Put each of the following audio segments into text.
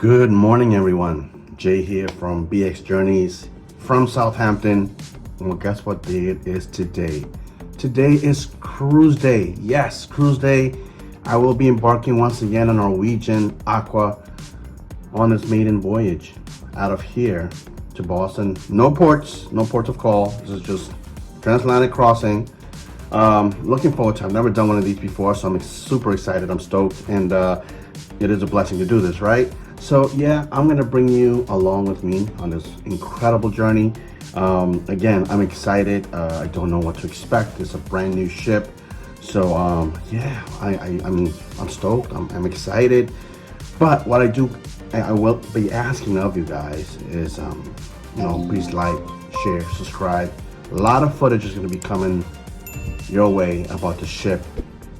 Good morning, everyone. Jay here from BX Journeys from Southampton. Well, guess what day it is today? Today is cruise day. Yes, cruise day. I will be embarking once again on Norwegian Aqua on this maiden voyage out of here to Boston. No ports of call. This is just transatlantic crossing. Looking forward to it. I've never done one of these before, so I'm super excited. I'm stoked, and it is a blessing to do this, right? So yeah, I'm gonna bring you along with me on this incredible journey. Again, I'm excited. I don't know what to expect. It's a brand new ship, so yeah, I'm stoked. I'm excited. But what I will be asking of you guys is, please like, share, subscribe. A lot of footage is gonna be coming your way about the ship,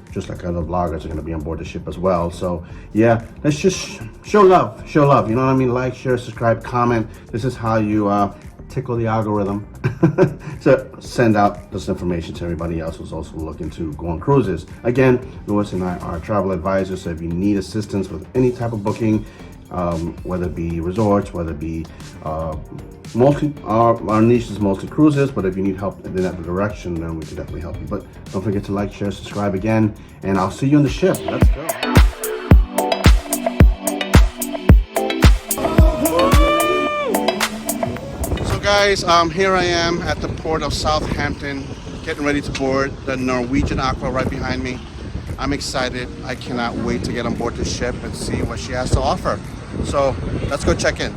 just like other vloggers are going to be on board the ship as well. So yeah, let's just show love, you know what I mean? Like, share, subscribe, comment. This is how you tickle the algorithm to send out this information to everybody else who's also looking to go on cruises. Again, Louis and I are travel advisors, so if you need assistance with any type of booking, whether it be resorts, whether it be our niche is mostly cruises, but if you need help in that direction, then we can definitely help you. But don't forget to like, share, subscribe again, and I'll see you on the ship. Let's go. So guys, here I am at the port of Southampton, getting ready to board the Norwegian Aqua right behind me. I'm excited. I cannot wait to get on board the ship and see what she has to offer. So let's go check in.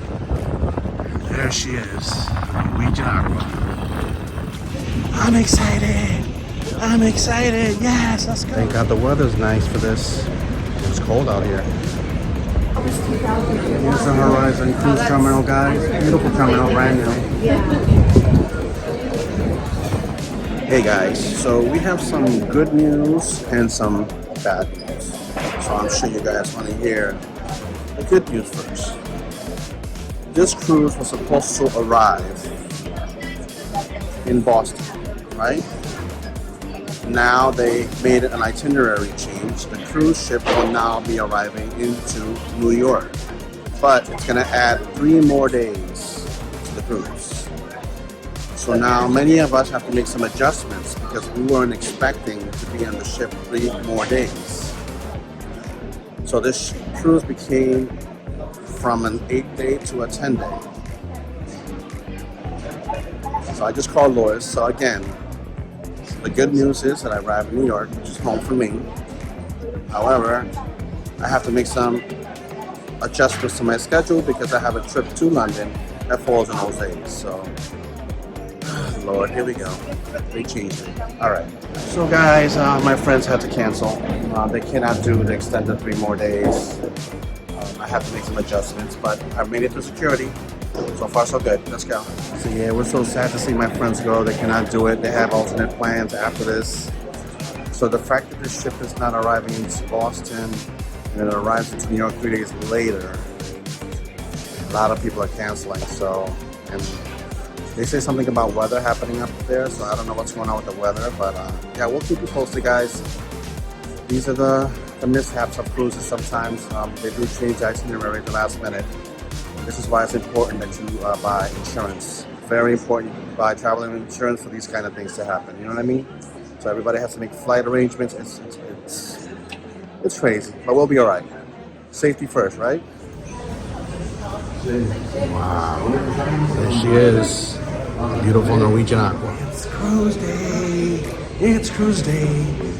There she is, Norwegian Aqua. I'm excited. Yes, let's go. Thank God the weather's nice for this. It's cold out here. Here's the Horizon Cruise Terminal, guys. Beautiful terminal, brand new. Hey guys, so we have some good news and some bad news. So I'm sure you guys want to hear the good news first. This cruise was supposed to arrive in Boston, right? Now they made an itinerary change. The cruise ship will now be arriving into New York, but it's gonna add 3 more days to the cruise. So now many of us have to make some adjustments because we weren't expecting to be on the ship 3 more days. So this cruise became from an 8-day to a 10-day. So I just called Lois. So again, the good news is that I arrived in New York, which is home for me. However, I have to make some adjustments to my schedule because I have a trip to London that falls in those days. So, Lord, here we go. They changed it. All right. So guys, my friends had to cancel. They cannot do the extended 3 more days. I have to make some adjustments, but I've made it through security. So far, so good. Let's go. So yeah, we're so sad to see my friends go. They cannot do it. They have alternate plans after this. So the fact that this ship is not arriving into Boston and it arrives into New York 3 days later, a lot of people are canceling. So, and they say something about weather happening up there. So I don't know what's going on with the weather, but yeah, we'll keep you posted, guys. These are the mishaps of cruises sometimes. They do change the itinerary at the last minute. This is why it's important that you buy insurance. Very important you buy travel insurance for these kind of things to happen. You know what I mean? So everybody has to make flight arrangements. It's crazy, but we'll be all right. Safety first, right? Wow. There she is. Beautiful Norwegian Aqua. It's cruise day. It's cruise day.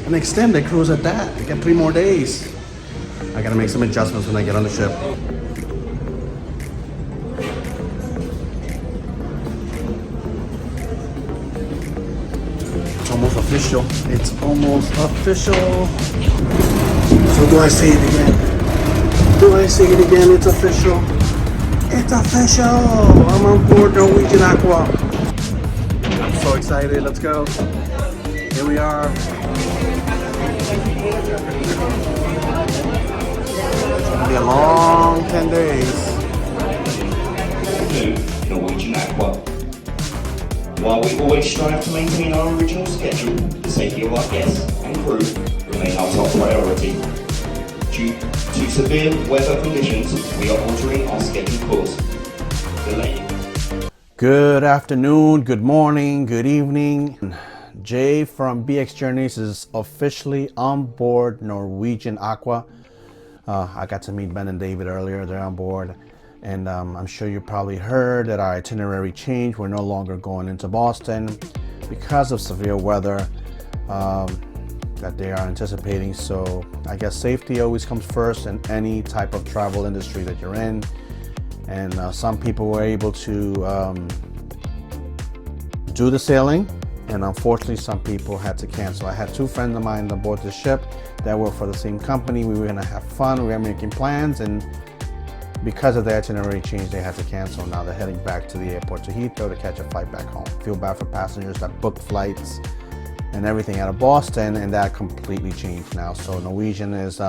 An extended cruise at that. I get 3 more days. I gotta make some adjustments when I get on the ship. It's almost official. It's almost official. So do I say it again? It's official. It's official. I'm on board Norwegian Aqua. I'm so excited. Let's go. Here we are. It's gonna be a long 10 days. Norwegian Aqua. While we always strive to maintain our original schedule, the safety of our guests and crew remain our top priority. Due to severe weather conditions, we are altering Good afternoon, good morning, good evening. Jay from BX Journeys is officially on board Norwegian Aqua. I got to meet Ben and David earlier. They're on board. And I'm sure you probably heard that our itinerary changed. We're no longer going into Boston because of severe weather that they are anticipating. So I guess safety always comes first in any type of travel industry that you're in. And some people were able to do the sailing, and unfortunately some people had to cancel. I had two friends of mine on board the ship that work for the same company. We were gonna have fun, we were making plans, and because of the itinerary change, they had to cancel. Now they're heading back to the airport to Heathrow to catch a flight back home. Feel bad for passengers that booked flights and everything out of Boston, and that completely changed now. So Norwegian is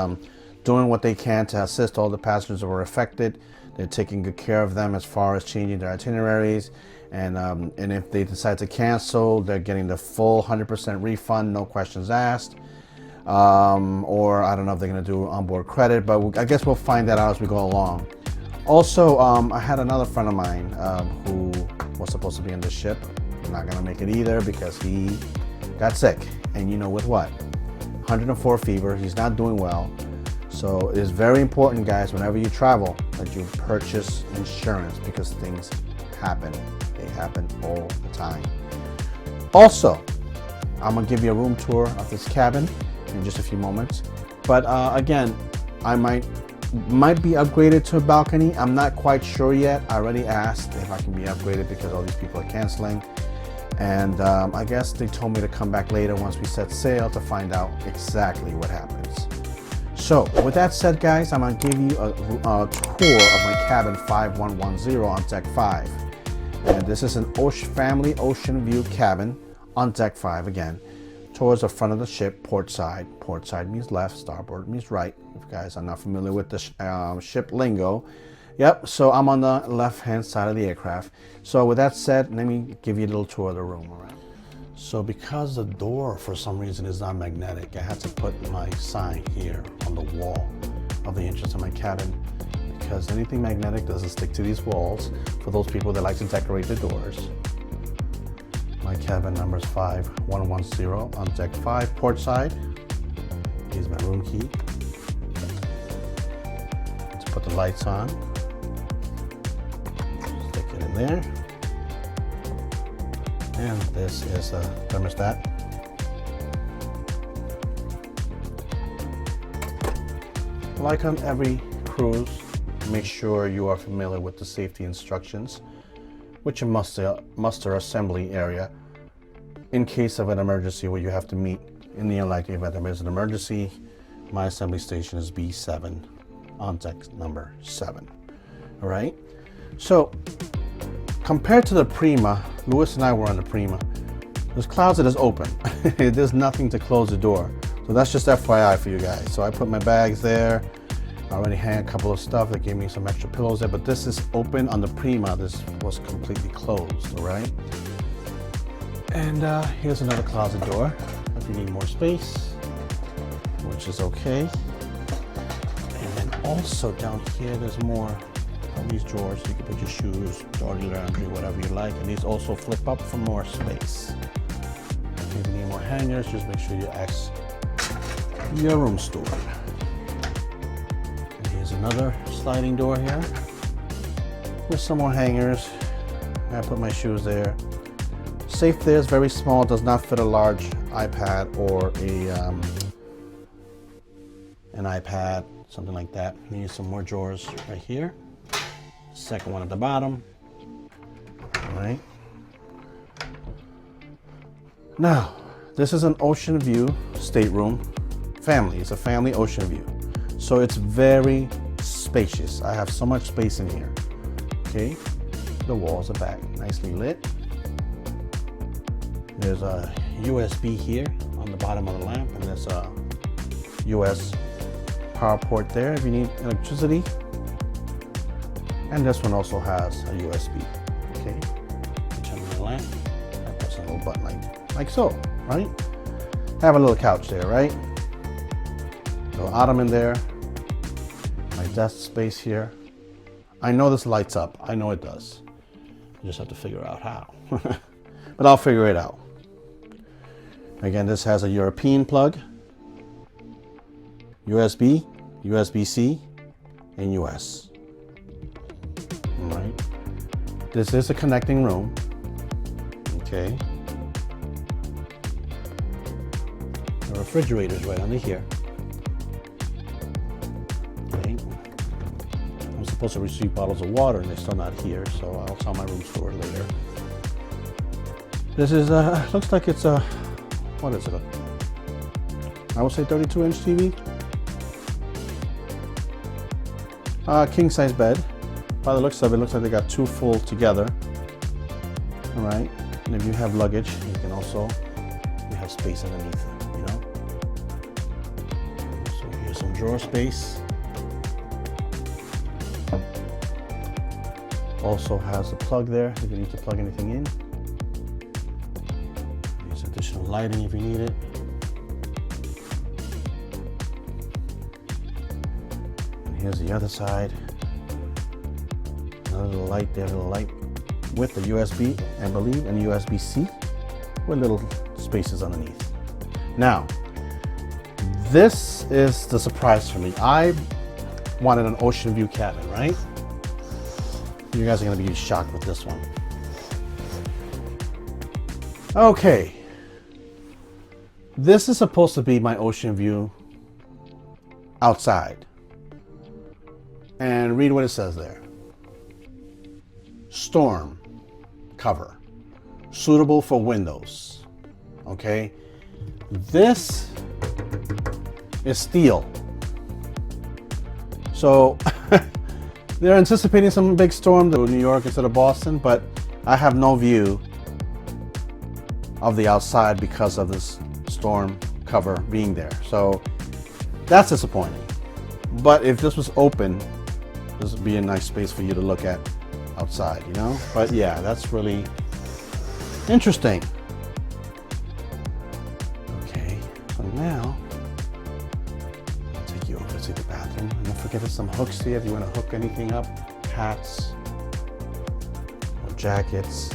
doing what they can to assist all the passengers that were affected. They're taking good care of them as far as changing their itineraries. And if they decide to cancel, they're getting the full 100% refund, no questions asked. Or I don't know if they're gonna do onboard credit, but I guess we'll find that out as we go along. Also, I had another friend of mine who was supposed to be on the ship. Not gonna make it either because he got sick. And you know with what? 104 fever, he's not doing well. So it is very important, guys, whenever you travel, that you purchase insurance because things happen. They happen all the time. Also, I'm gonna give you a room tour of this cabin in just a few moments. But again, I might be upgraded to a balcony. I'm not quite sure yet. I already asked if I can be upgraded because all these people are canceling. And I guess they told me to come back later once we set sail to find out exactly what happens. So with that said, guys, I'm gonna give you a tour of my cabin 5110 on deck 5. And this is an family ocean view cabin on deck 5 again, towards the front of the ship, port side. Port side means left, starboard means right. If you guys are not familiar with the ship lingo. Yep, so I'm on the left-hand side of the aircraft. So with that said, let me give you a little tour of the room. All right. So because the door for some reason is not magnetic, I had to put my sign here on the wall of the entrance of my cabin because anything magnetic doesn't stick to these walls for those people that like to decorate the doors. My cabin number is 5110 on deck 5, port side. Here's my room key. Let's put the lights on. Stick it in there. And this is a thermostat. Like on every cruise, make sure you are familiar with the safety instructions, which a muster assembly area in case of an emergency where you have to meet. In the unlikely event there is an emergency, my assembly station is B7 on deck number 7. All right, so compared to the Prima, Lewis and I were on the Prima. This closet is open. There's nothing to close the door. So that's just FYI for you guys. So I put my bags there. I already hang a couple of stuff. They gave me some extra pillows there, but this is open. On the Prima, this was completely closed, all right? And here's another closet door if you need more space, which is okay. And then also down here, there's more of these drawers. You can put your shoes, dirty laundry, whatever you like. And these also flip up for more space. If you need more hangers, just make sure you ask your room steward. And here's another sliding door here with some more hangers. I put my shoes there. Safe there is very small, does not fit a large iPad or an iPad, something like that. You need some more drawers right here. Second one at the bottom. All right. Now, this is an ocean view stateroom. Family, it's a family ocean view. So it's very spacious. I have so much space in here. Okay, the walls are back, nicely lit. There's a USB here on the bottom of the lamp, and there's a US power port there if you need electricity. And this one also has a USB. Okay, turn on the lamp. I press a little button like so, right? Have a little couch there, right? Little ottoman there. My desk space here. I know this lights up. I know it does. just have to figure out how. But I'll figure it out. Again, this has a European plug, USB, USB-C, and US. All right. This is a connecting room. Okay. The refrigerator's right under here. Okay. I'm supposed to receive bottles of water and they're still not here, so I'll tell my room steward later. This is looks like it's a, what is it? I would say 32-inch TV. King size bed. By the looks of it, looks like they got two full together. All right. And if you have luggage, you can also, you have space underneath it, you know. So here's some drawer space. Also has a plug there if you need to plug anything in. There's additional lighting if you need it. And here's the other side. Another little light there, little light with the USB, I believe, and USB-C with little spaces underneath. Now, this is the surprise for me. I wanted an ocean view cabin, right? You guys are gonna be shocked with this one. Okay. This is supposed to be my ocean view outside. And read what it says there. Storm cover, suitable for windows. Okay. This is steel. So they're anticipating some big storm to New York instead of Boston, but I have no view of the outside because of this storm cover being there. So that's disappointing. But if this was open, this would be a nice space for you to look at outside, you know? But yeah, that's really interesting. Okay, so now I'll take you over to the bathroom. And don't forget there's some hooks here if you want to hook anything up, hats or jackets.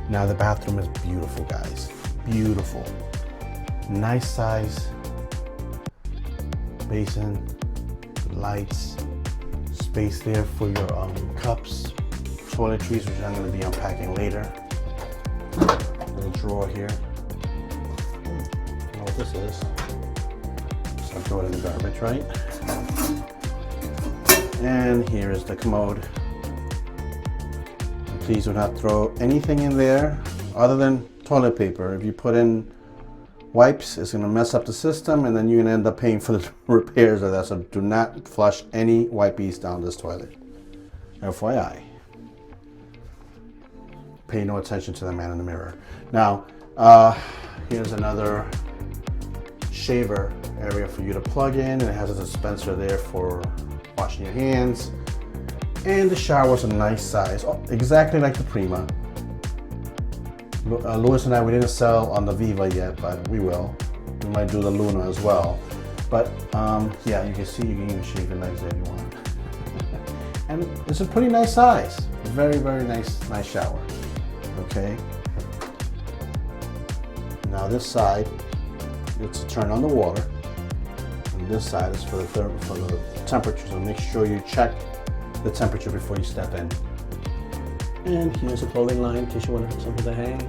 Now the bathroom is beautiful, guys. Beautiful. Nice size basin, lights, space there for your cups, toiletries, which I'm going to be unpacking later. Little drawer here. I don't know what this is. So I'll throw it in the garbage, right? And here is the commode. And please do not throw anything in there other than toilet paper. If you put in wipes, it's going to mess up the system and then you're going to end up paying for the repairs of that. So do not flush any wipies down this toilet. FYI. Pay no attention to the man in the mirror. Now, here's another shaver area for you to plug in, and it has a dispenser there for washing your hands. And the shower's a nice size, exactly like the Prima. Louis and I, we didn't sell on the Viva yet, but we will. We might do the Luna as well. But yeah, you can see you can even shave your legs if you want. And it's a pretty nice size. Very, very nice shower. Okay. Now this side, it's to turn on the water. And this side is for the temperature. So make sure you check the temperature before you step in. And here's a clothing line in case you want to have something to hang.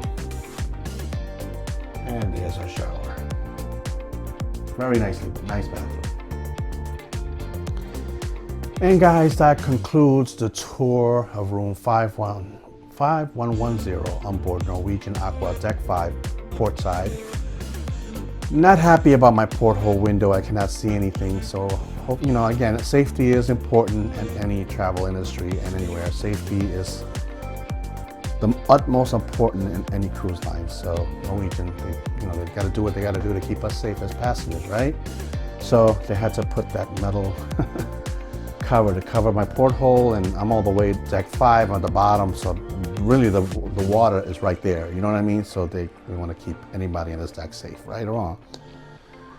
And there's our shower. Very nice bathroom. And guys, that concludes the tour of room 5110 on board Norwegian Aqua, deck 5, port side. Not happy about my porthole window. I cannot see anything. So, hope, you know, again, safety is important in any travel industry and anywhere. Safety is the utmost important in any cruise line. So Norwegian, they've got to do what they got to do to keep us safe as passengers, right? So they had to put that metal cover to cover my porthole, and I'm all the way deck 5 on the bottom. So really the water is right there. You know what I mean? So we want to keep anybody in this deck safe, right or wrong.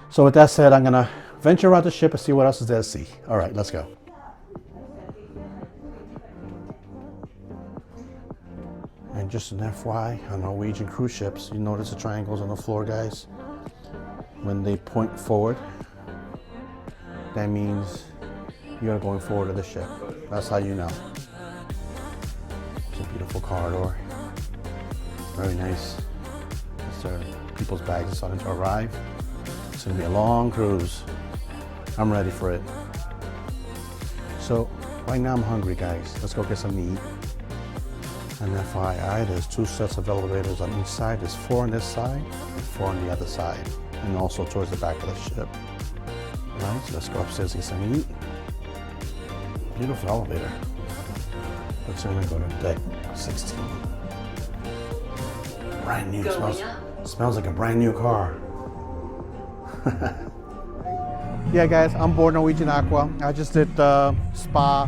So with that said, I'm gonna venture around the ship and see what else is there to see. All right, let's go. And just an FY on Norwegian cruise ships, you notice the triangles on the floor, guys? When they point forward, that means you're going forward of the ship. That's how you know. It's a beautiful corridor. Very nice. People's bags are starting to arrive. It's gonna be a long cruise. I'm ready for it. So right now I'm hungry, guys. Let's go get something to eat. And FYI, there's 2 sets of elevators on each side. There's 4 on this side and 4 on the other side, and also towards the back of the ship. All right, so let's go upstairs and get something to eat. Beautiful elevator. Let's go to deck 16. Brand new. Smells like a brand new car. Yeah, guys, I'm board Norwegian Aqua. I just did the spa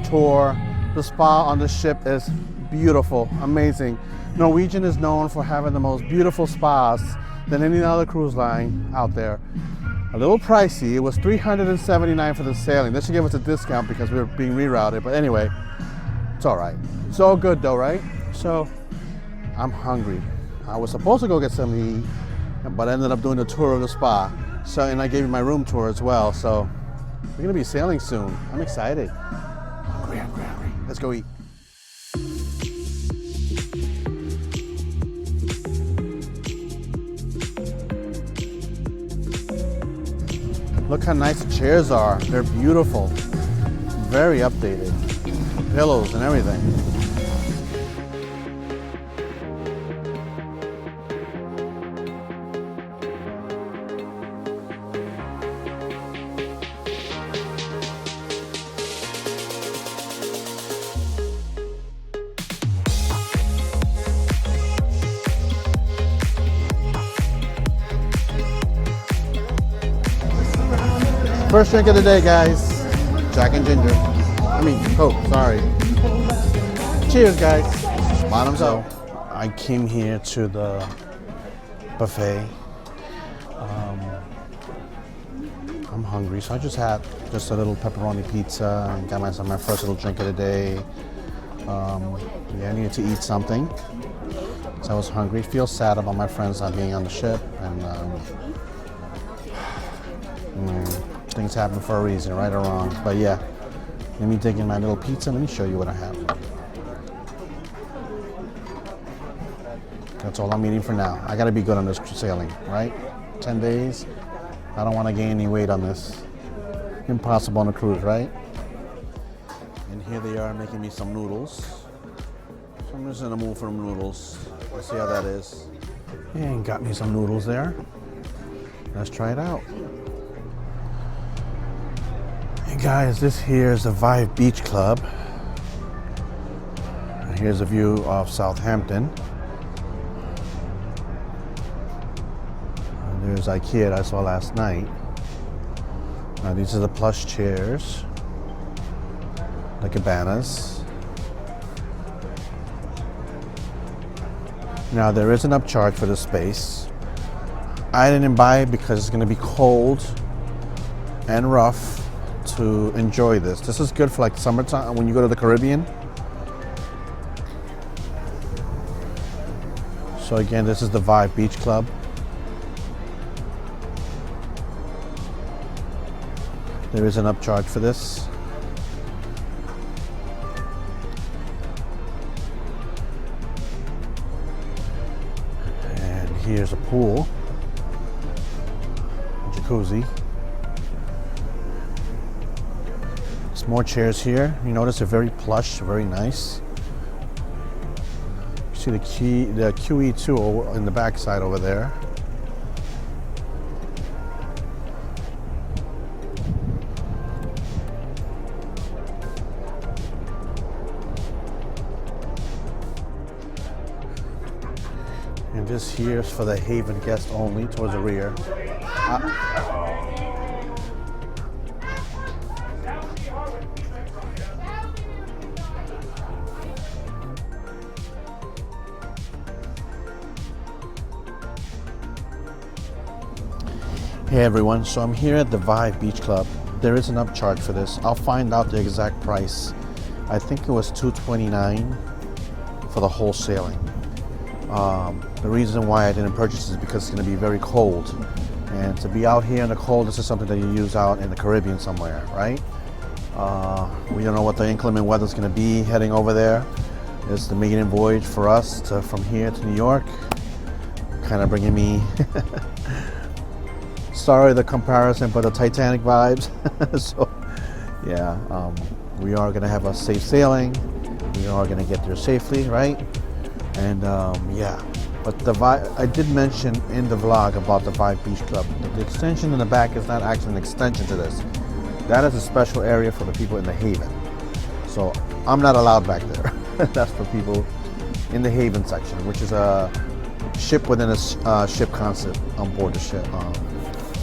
tour. The spa on the ship is beautiful, amazing. Norwegian is known for having the most beautiful spas than any other cruise line out there. A little pricey. It was $379 for the sailing. They should give us a discount because we were being rerouted. But anyway, it's all right. It's all good though, right? So I'm hungry. I was supposed to go get something to eat, but I ended up doing a tour of the spa. So, and I gave you my room tour as well. So we're gonna be sailing soon. I'm excited. Hungry. Let's go eat. Look how nice the chairs are. They're beautiful. Very updated. Pillows and everything. First drink of the day, guys. Jack and ginger. I mean, Coke, sorry. Cheers, guys. Bottoms up. I came here to the buffet. I'm hungry, so I just had a little pepperoni pizza and got myself my first little drink of the day. Yeah, I needed to eat something, so I was hungry. Feel sad about my friends not being on the ship, and things happen for a reason, right or wrong. But yeah, let me dig in my little pizza. Let me show you what I have. That's all I'm eating for now. I gotta be good on this sailing, right? 10 days. I don't want to gain any weight on this. Impossible on a cruise, right? And here they are making me some noodles. So I'm just in the mood for some noodles. Let's see how that is. And got me some noodles there. Let's try it out. Hey guys, this here is the Vive Beach Club. Here's a view of Southampton. There's IKEA that I saw last night. Now these are the plush chairs, the cabanas. Now there is an upcharge for the space. I didn't buy it because it's going to be cold and rough to enjoy this. This is good for like summertime when you go to the Caribbean. So again, this is the Vive Beach Club. There is an upcharge for this. And here's a pool, jacuzzi. Some more chairs here. You notice they're very plush, very nice. You see the QE2 in the back side over there. And this here is for the Haven guests only, towards the rear. Hey everyone, so I'm here at the Vive Beach Club. There is an upcharge for this. I'll find out the exact price. I think it was $229 for the whole sailing. The reason why I didn't purchase is because it's going to be very cold. And to be out here in the cold, this is something that you use out in the Caribbean somewhere, right? We don't know what the inclement weather is going to be heading over there. It's the maiden voyage for us from here to New York. Kind of bringing me, sorry the comparison, but the Titanic vibes. So yeah, we are going to have a safe sailing. We are going to get there safely, right? And yeah, but I did mention in the vlog about the Vibe Beach Club. The extension in the back is not actually an extension to this. That is a special area for the people in the Haven. So I'm not allowed back there. That's for people in the Haven section, which is a ship within a ship concept on board the ship,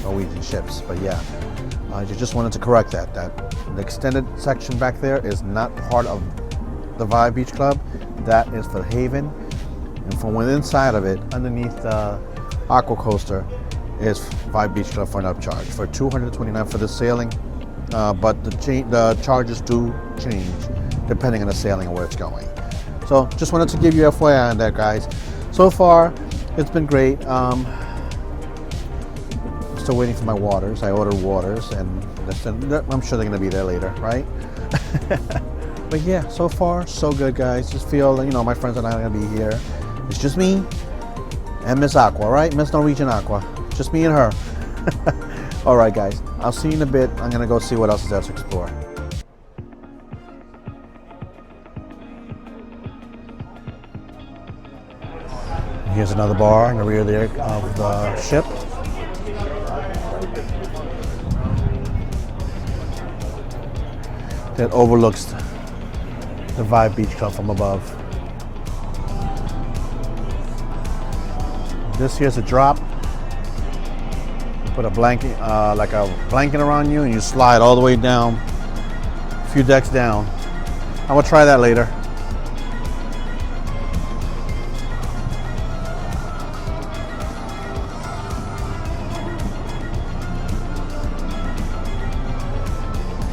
Norwegian ships. But yeah, I just wanted to correct that the extended section back there is not part of the Vibe Beach Club. That is for Haven, and from within inside of it, underneath the Aqua Coaster, is Vibe Beach Club for an upcharge for $229 for the sailing. But the charges do change depending on the sailing and where it's going. So just wanted to give you FYI on that, guys. So far, it's been great. Still waiting for my waters. I ordered waters, and I'm sure they're gonna be there later, right? But yeah, so far so good, guys. Just feel, you know, my friends and I are gonna be here. It's just me and Miss Aqua, right? Miss Norwegian Aqua. Just me and her. All right, guys. I'll see you in a bit. I'm gonna go see what else is there to explore. Here's another bar in the rear there of the ship. That overlooks the Vibe Beach Club from above. This here's a drop. Put a blanket, like a blanket around you, and you slide all the way down, a few decks down. I'm gonna try that later.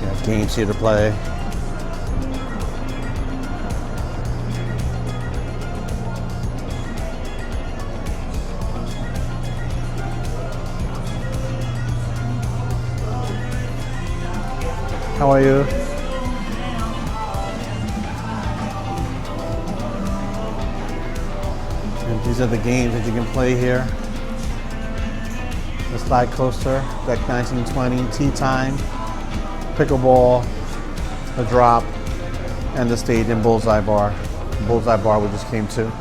Got games here to play. How are you? And these are the games that you can play here. The slide coaster, deck 1920, tea time, pickleball, the drop, and the stadium bullseye bar. Bullseye bar we just came to.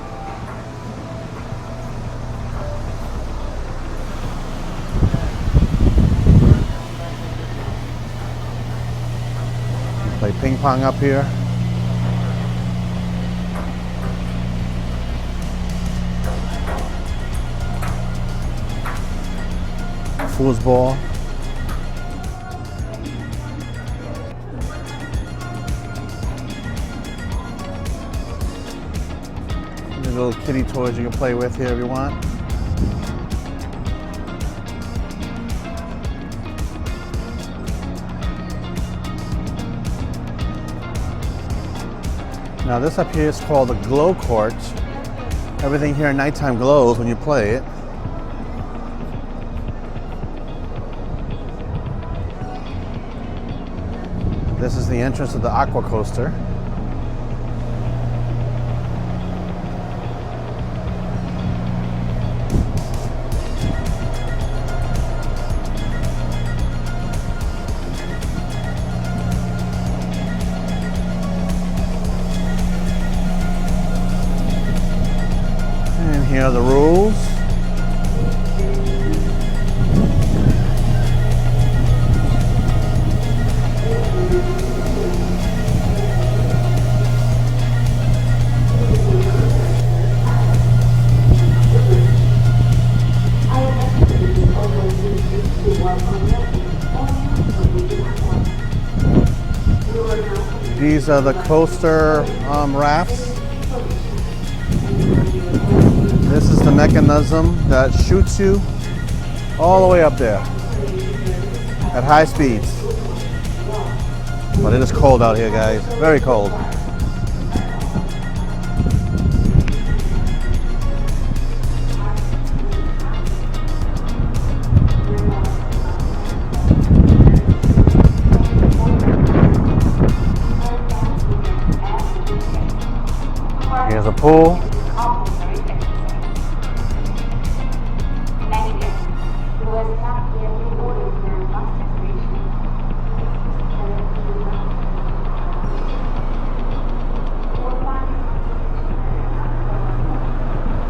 Play ping pong up here. Foosball. There's little kitty toys you can play with here if you want. Now this up here is called the glow court. Everything here at nighttime glows when you play it. This is the entrance of the Aqua Coaster. Here are the rules. These are the coaster rafts. This is the mechanism that shoots you all the way up there at high speeds. But it is cold out here, guys. Very cold. There's a pool.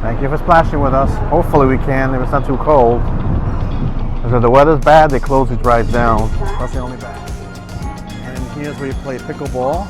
Thank you for splashing with us. Hopefully we can if it's not too cold. Because if the weather's bad, they close these rides down. That's the only bad. And here's where you play pickleball.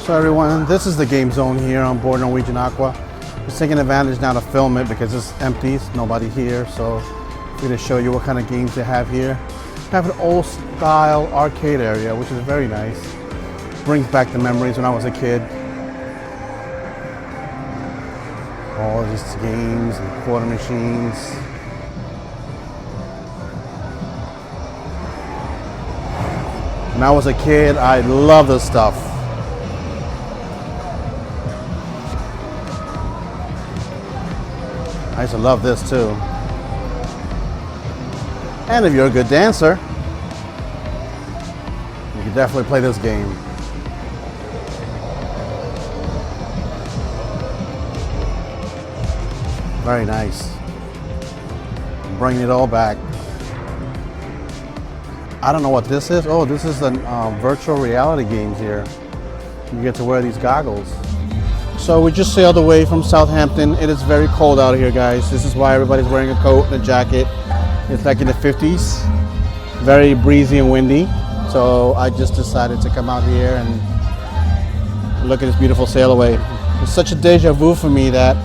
So everyone, this is the game zone here on board Norwegian Aqua. Just taking advantage now to film it because it's empty, it's nobody here. So I'm going to show you what kind of games they have here. They have an old style arcade area, which is very nice. Brings back the memories when I was a kid. All these games and quarter machines. When I was a kid, I loved this stuff. I used to love this too. And if you're a good dancer, you can definitely play this game. Very nice. Bringing it all back. I don't know what this is. Oh, this is a virtual reality games here. You get to wear these goggles. So we just sailed away from Southampton. It is very cold out here, guys. This is why everybody's wearing a coat and a jacket. It's like in the 50s. Very breezy and windy. So I just decided to come out here and look at this beautiful Sailaway. It's such a deja vu for me that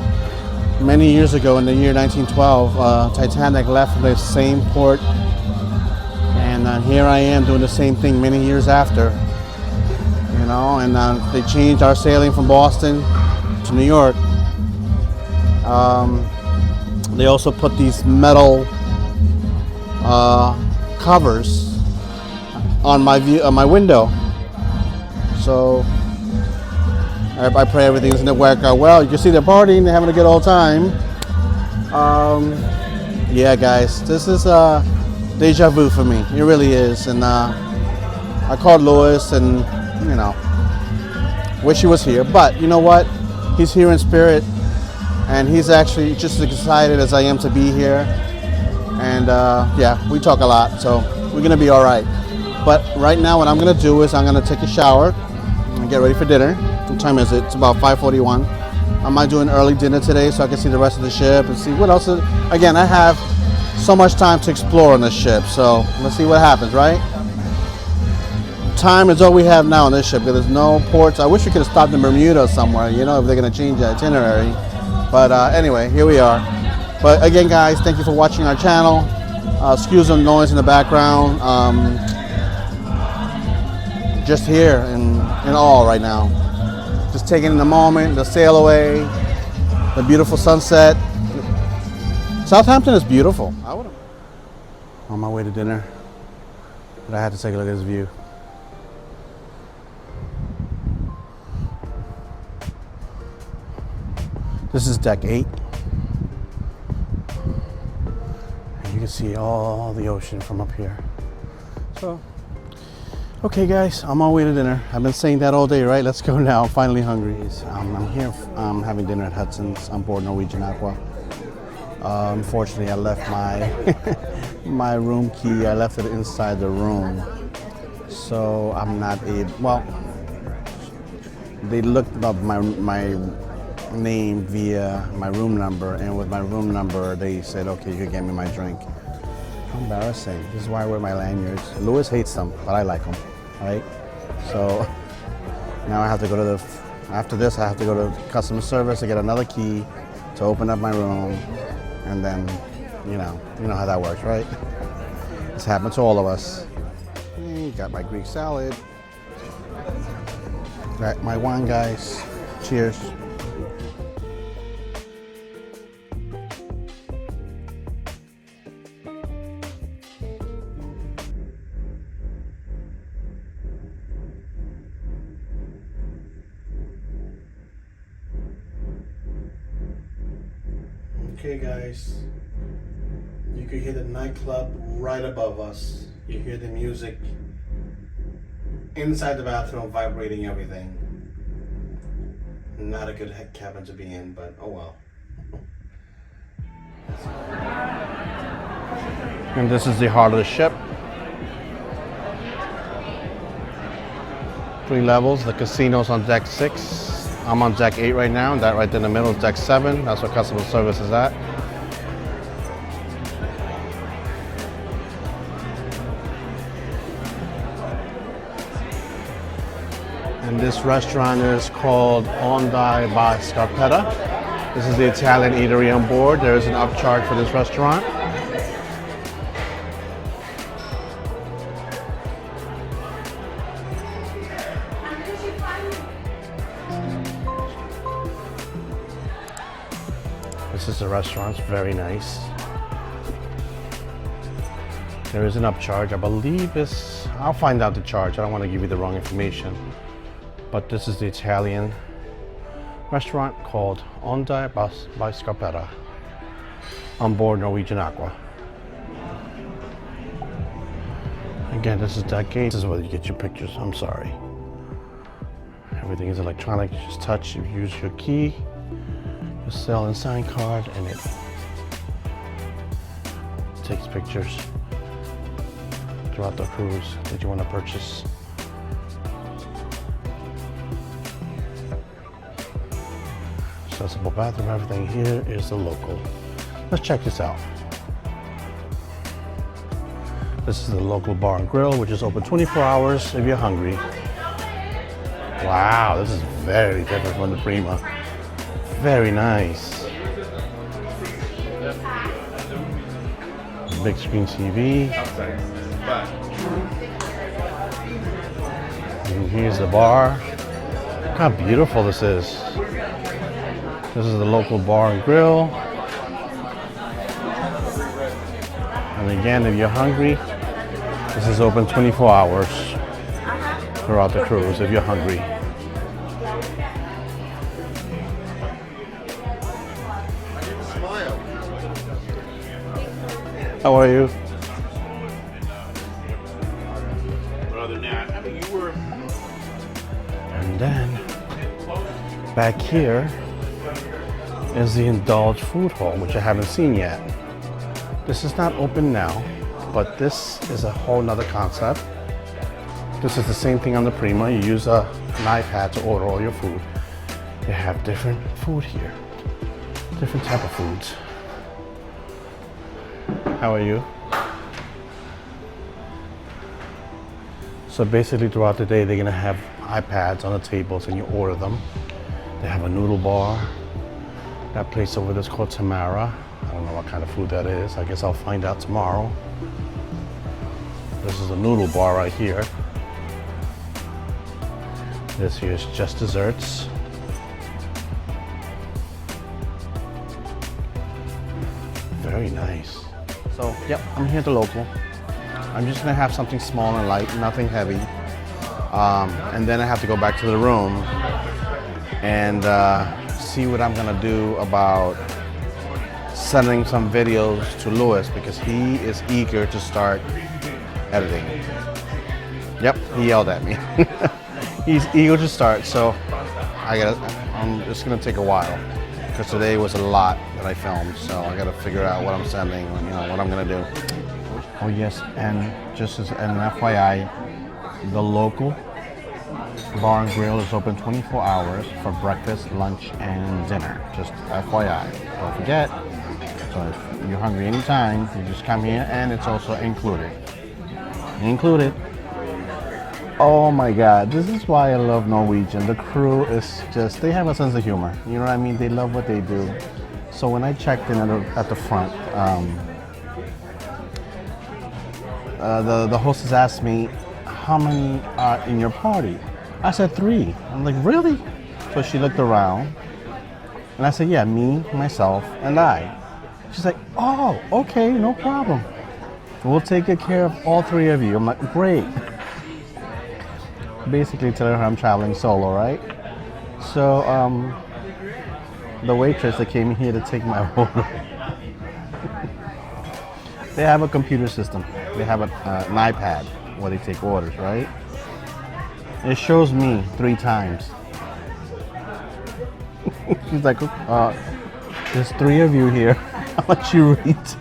many years ago in the year 1912, Titanic left from the same port. And here I am doing the same thing many years after. You know, and they changed our sailing from Boston to New York. They also put these metal covers on my window. So I pray everything's gonna work out well. You can see they're partying, they're having a good old time. Yeah, guys, this is deja vu for me. It really is. And I called Lewis and, you know, wish he was here. But you know what? He's here in spirit. and he's actually just as excited as I am to be here. And yeah, we talk a lot, so we're gonna be all right. But right now, what I'm gonna do is I'm gonna take a shower and get ready for dinner. What time is it? It's about 5:41. I might do an early dinner today so I can see the rest of the ship and see what else. Again, I have so much time to explore on this ship, so let's see what happens, right? Time is all we have now on this ship because there's no ports. I wish we could have stopped in Bermuda somewhere, you know, if they're gonna change the itinerary. But anyway, here we are. But again, guys, thank you for watching our channel. Excuse the noise in the background. Just here in awe right now. Just taking in the moment, the Sailaway, the beautiful sunset. Southampton is beautiful. On my way to dinner, but I had to take a look at this view. This is deck 8. And you can see all the ocean from up here. So, okay guys, I'm on my way to dinner. I've been saying that all day, right? Let's go now. I'm finally hungry. I'm here having dinner at Hudson's on board Norwegian Aqua. Unfortunately, I left my my room key. I left it inside the room, so I'm not able. Well, they looked up my name via my room number, and with my room number, they said, "Okay, you can get me my drink." How embarrassing! This is why I wear my lanyards. Lewis hates them, but I like them, right? So now I have to go to the. After this, I have to go to customer service to get another key to open up my room. And then, you know how that works, right? This happens to all of us. Got my Greek salad. Got my wine, guys. Cheers. Okay guys, you can hear the nightclub right above us. You hear the music inside the bathroom vibrating everything. Not a good cabin to be in, but oh well. And this is the heart of the ship. 3 levels, the casino's on deck 6. I'm on deck 8 right now, and that right there in the middle is deck 7. That's where customer service is at. And this restaurant is called Onda by Scarpetta. This is the Italian eatery on board. There is an upcharge for this restaurant. This is the restaurant, it's very nice. There is an upcharge, I believe it's, I'll find out the charge, I don't want to give you the wrong information. But this is the Italian restaurant called Onda by Scarpetta on board Norwegian Aqua. Again, this is deck 8. This is where you get your pictures, I'm sorry. Everything is electronic, you just touch, you use your key. Sell and sign card, and it takes pictures throughout the cruise that you want to purchase. Accessible bathroom, everything here is the local. Let's check this out. This is the local bar and grill, which is open 24 hours if you're hungry. Wow, this is very different from the Prima. Very nice. Big screen TV. And here's the bar. Look how beautiful this is. This is the local bar and grill. And again, if you're hungry, this is open 24 hours throughout the cruise if you're hungry. How are you? And then back here is the Indulge food hall, which I haven't seen yet. This is not open now, but this is a whole nother concept. This is the same thing on the Prima. You use an iPad to order all your food. They have different food here, different type of foods. How are you? So basically throughout the day, they're gonna have iPads on the tables and you order them. They have a noodle bar. That place over there is called Tamara. I don't know what kind of food that is. I guess I'll find out tomorrow. This is a noodle bar right here. This here is just desserts. Very nice. So, yep, I'm here at the local. I'm just gonna have something small and light, nothing heavy. And then I have to go back to the room and see what I'm gonna do about sending some videos to Louis because he is eager to start editing. Yep, he yelled at me. He's eager to start, so I'm just gonna take a while because today was a lot that I filmed, so I gotta figure out what I'm sending, what I'm gonna do. Oh yes, and just as an FYI, the local bar and grill is open 24 hours for breakfast, lunch, and dinner. Just FYI, don't forget. So if you're hungry anytime, you just come here, and it's also included. Included. Oh my God, this is why I love Norwegian. The crew is just, they have a sense of humor. You know what I mean? They love what they do. So when I checked in at the front, the hostess asked me, how many are in your party? I said 3. I'm like, really? So she looked around, and I said, yeah, me, myself, and I. She's like, oh, okay, no problem. We'll take good care of all 3 of you. I'm like, great. Basically telling her I'm traveling solo, right? So the waitress that came here to take my order, they have a computer system. They have an iPad where they take orders, right? It shows me 3 times. She's like, there's 3 of you here. How much you rate?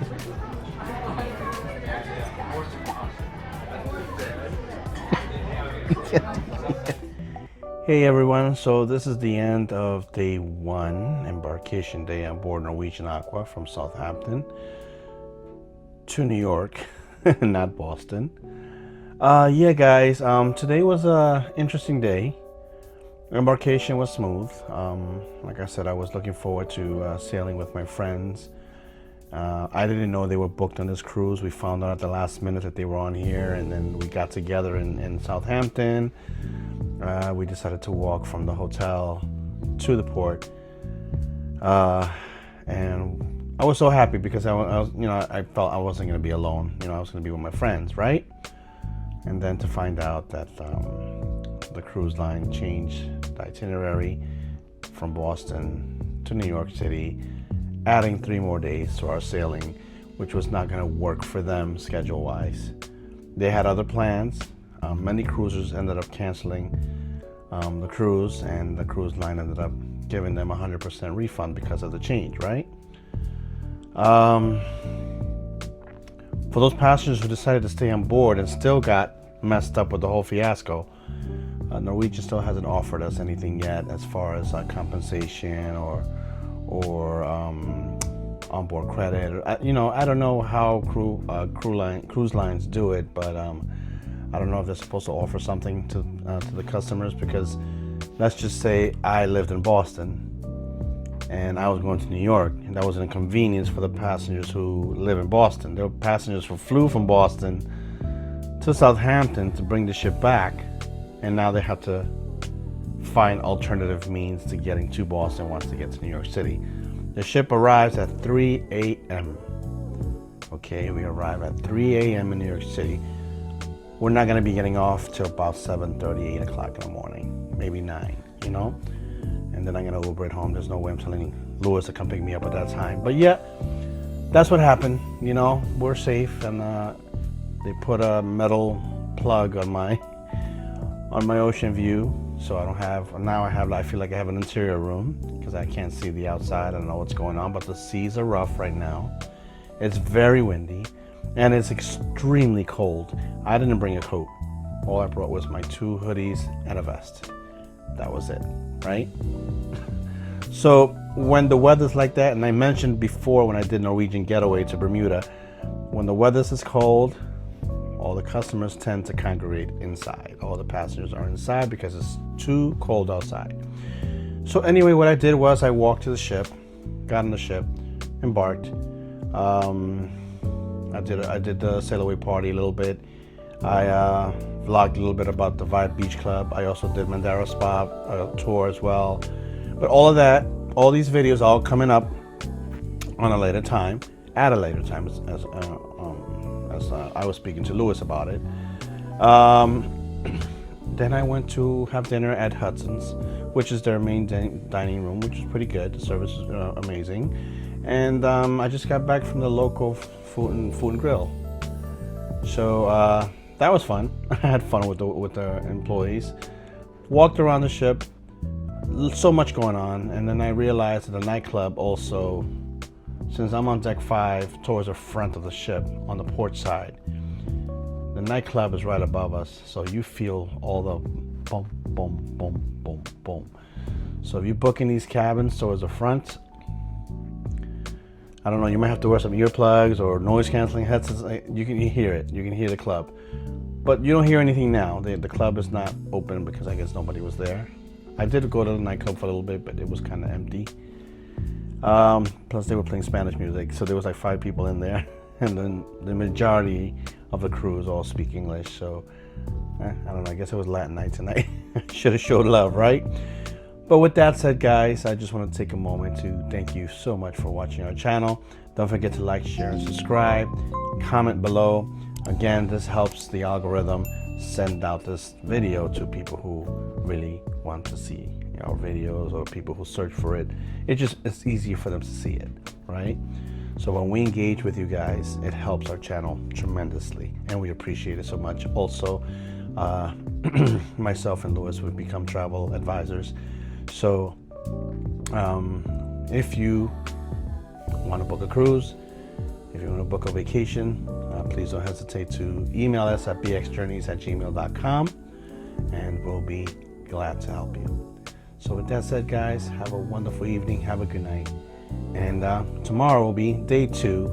Hey everyone, so this is the end of day 1, embarkation day on board Norwegian Aqua from Southampton to New York, not Boston. Yeah guys, today was an interesting day. Embarkation was smooth. Like I said, I was looking forward to sailing with my friends. I didn't know they were booked on this cruise. We found out at the last minute that they were on here, and then we got together in Southampton. We decided to walk from the hotel to the port, and I was so happy because I felt I wasn't going to be alone. I was going to be with my friends, right? And then to find out that the cruise line changed the itinerary from Boston to New York City, adding 3 more days to our sailing, which was not going to work for them schedule-wise. They had other plans. Many cruisers ended up canceling the cruise, and the cruise line ended up giving them 100% refund because of the change, right? For those passengers who decided to stay on board and still got messed up with the whole fiasco, Norwegian still hasn't offered us anything yet as far as compensation or onboard credit. I don't know how cruise lines do it, but I don't know if they're supposed to offer something to the customers, because let's just say I lived in Boston and I was going to New York, and that was an inconvenience for the passengers who live in Boston. There were passengers who flew from Boston to Southampton to bring the ship back, and now they have to find alternative means to getting to Boston once they get to New York City. The ship arrives at 3 a.m. Okay, we arrive at 3 a.m. in New York City. We're not going to be getting off till about 7:30, 8 o'clock in the morning, maybe 9, And then I'm going to Uber it home. There's no way I'm telling Louis to come pick me up at that time. But yeah, that's what happened. We're safe, and they put a metal plug on my Ocean View, So I don't have, now I feel like I have an interior room because I can't see the outside. I don't know what's going on, but the seas are rough right now. It's very windy and it's extremely cold. I didn't bring a coat. All I brought was my 2 hoodies and a vest. That was it, right? So when the weather's like that, and I mentioned before when I did Norwegian getaway to Bermuda, when the weather's is cold, all the customers tend to congregate inside. All the passengers are inside because it's too cold outside. So anyway, what I did was I walked to the ship, got on the ship, embarked. I did the Sailaway party a little bit. I vlogged a little bit about the Vibe Beach Club. I also did Mandara Spa tour as well. But all of that, all these videos all coming up on a later time, at a later time, as I was speaking to Lewis about it. Then I went to have dinner at Hudson's, which is their main dining room, which is pretty good. The service is amazing. And I just got back from the local food and grill. So that was fun. I had fun with the employees. Walked around the ship, so much going on. And then I realized that the nightclub also, since I'm on deck 5 towards the front of the ship on the port side, the nightclub is right above us, so you feel all the boom, boom, boom, boom, boom. So if you book in these cabins towards the front, I don't know, you might have to wear some earplugs or noise canceling headsets. You can hear it, you can hear the club. But you don't hear anything now. The club is not open because I guess nobody was there. I did go to the nightclub for a little bit, but it was kind of empty. Plus they were playing Spanish music, so there was like 5 people in there, and then the majority of the crew is all speak English. So I don't know, I guess it was Latin night tonight. Should have showed love, right? But with that said, guys, I just want to take a moment to thank you so much for watching our channel. Don't forget to like, share, and subscribe. Comment below. Again, this helps the algorithm send out this video to people who really want to see our videos, or people who search for it. It's easier for them to see it, right? So when we engage with you guys, it helps our channel tremendously, and we appreciate it so much. Also, myself and Lewis would become travel advisors. So if you want to book a cruise, if you want to book a vacation, please don't hesitate to email us at bxjourneys@gmail.com, and we'll be glad to help you. So with that said, guys, have a wonderful evening, have a good night, and tomorrow will be day 2,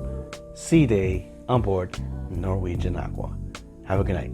sea day on board Norwegian Aqua. Have a good night.